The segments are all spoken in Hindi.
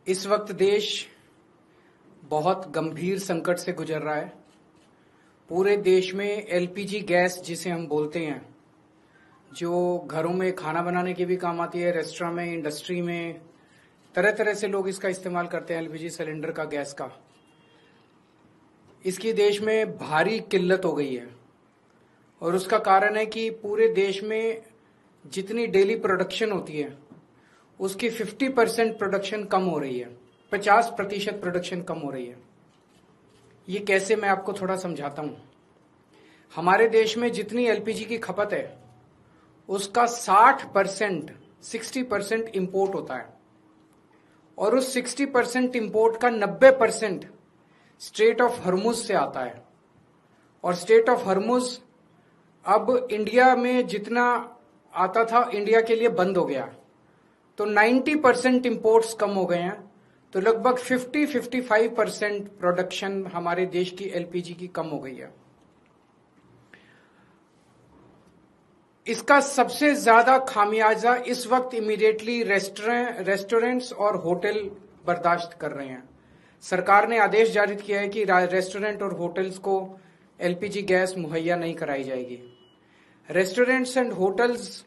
इस वक्त देश बहुत गंभीर संकट से गुजर रहा है। पूरे देश में एलपीजी गैस जिसे हम बोलते हैं, जो घरों में खाना बनाने के भी काम आती है, रेस्टोरेंट में, इंडस्ट्री में, तरह तरह से लोग इसका इस्तेमाल करते हैं। एलपीजी सिलेंडर का, गैस का, इसकी देश में भारी किल्लत हो गई है। और उसका कारण है कि पूरे देश में जितनी डेली प्रोडक्शन होती है उसकी 50% प्रोडक्शन कम हो रही है, 50% प्रोडक्शन कम हो रही है। ये कैसे, मैं आपको थोड़ा समझाता हूं। हमारे देश में जितनी एलपीजी की खपत है उसका 60% इंपोर्ट होता है, और उस 60% इंपोर्ट का 90% स्ट्रेट ऑफ हॉर्मुज से आता है। और स्ट्रेट ऑफ हॉर्मुज अब इंडिया में जितना आता था, इंडिया के लिए बंद हो गया। तो 90% इंपोर्ट्स कम हो गए हैं। तो लगभग 50-55% प्रोडक्शन हमारे देश की एलपीजी की कम हो गई है। इसका सबसे ज्यादा खामियाजा इस वक्त इमीडिएटली रेस्टोरेंट्स और होटल बर्दाश्त कर रहे हैं। सरकार ने आदेश जारी किया है कि रेस्टोरेंट और होटल्स को एलपीजी गैस मुहैया नहीं कराई जाएगी। रेस्टोरेंट्स एंड होटल्स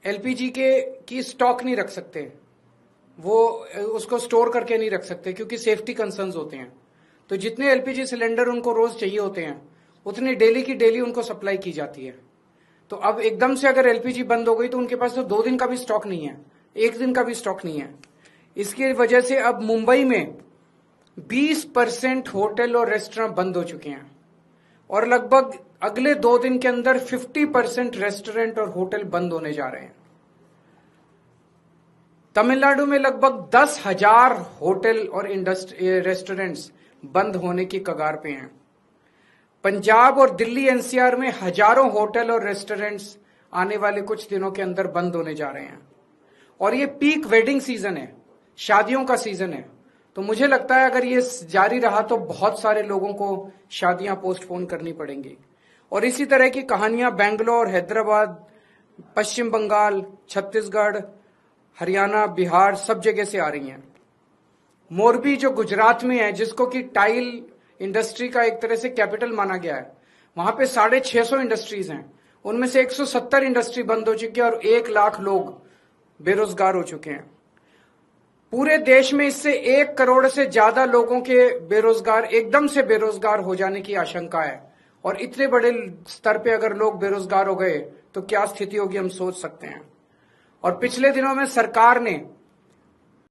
एलपीजी की स्टॉक नहीं रख सकते, वो उसको स्टोर करके नहीं रख सकते क्योंकि सेफ्टी कंसर्न्स होते हैं। तो जितने एलपीजी सिलेंडर उनको रोज चाहिए होते हैं उतनी डेली की डेली उनको सप्लाई की जाती है। तो अब एकदम से अगर एलपीजी बंद हो गई तो उनके पास तो 2 दिन का भी स्टॉक नहीं है, 1 दिन का भी स्टॉक नहीं है। इसकी वजह से अब मुंबई में 20% होटल और रेस्टोरेंट बंद हो चुके हैं, और लगभग अगले 2 दिन के अंदर 50% रेस्टोरेंट और होटल बंद होने जा रहे हैं। तमिलनाडु में लगभग 10,000 होटल और रेस्टोरेंट्स बंद होने की कगार पे हैं। पंजाब और दिल्ली एनसीआर में हजारों होटल और रेस्टोरेंट्स आने वाले कुछ दिनों के अंदर बंद होने जा रहे हैं। और ये पीक वेडिंग सीजन है, शादियों का सीजन है। तो मुझे लगता है अगर ये जारी रहा तो बहुत सारे लोगों को शादियां पोस्टपोन करनी पड़ेंगी। और इसी तरह की कहानियां बेंगलोर, हैदराबाद, पश्चिम बंगाल, छत्तीसगढ़, हरियाणा, बिहार, सब जगह से आ रही हैं। मोरबी जो गुजरात में है, जिसको कि टाइल इंडस्ट्री का एक तरह से कैपिटल माना गया है, वहां पे 650 इंडस्ट्रीज हैं। उनमें से 170 इंडस्ट्री बंद हो चुकी है और 1 लाख लोग बेरोजगार हो चुके हैं। पूरे देश में इससे 1 करोड़ से ज्यादा लोगों के एकदम से बेरोजगार हो जाने की आशंका है। और इतने बड़े स्तर पे अगर लोग बेरोजगार हो गए तो क्या स्थिति होगी, हम सोच सकते हैं। और पिछले दिनों में सरकार ने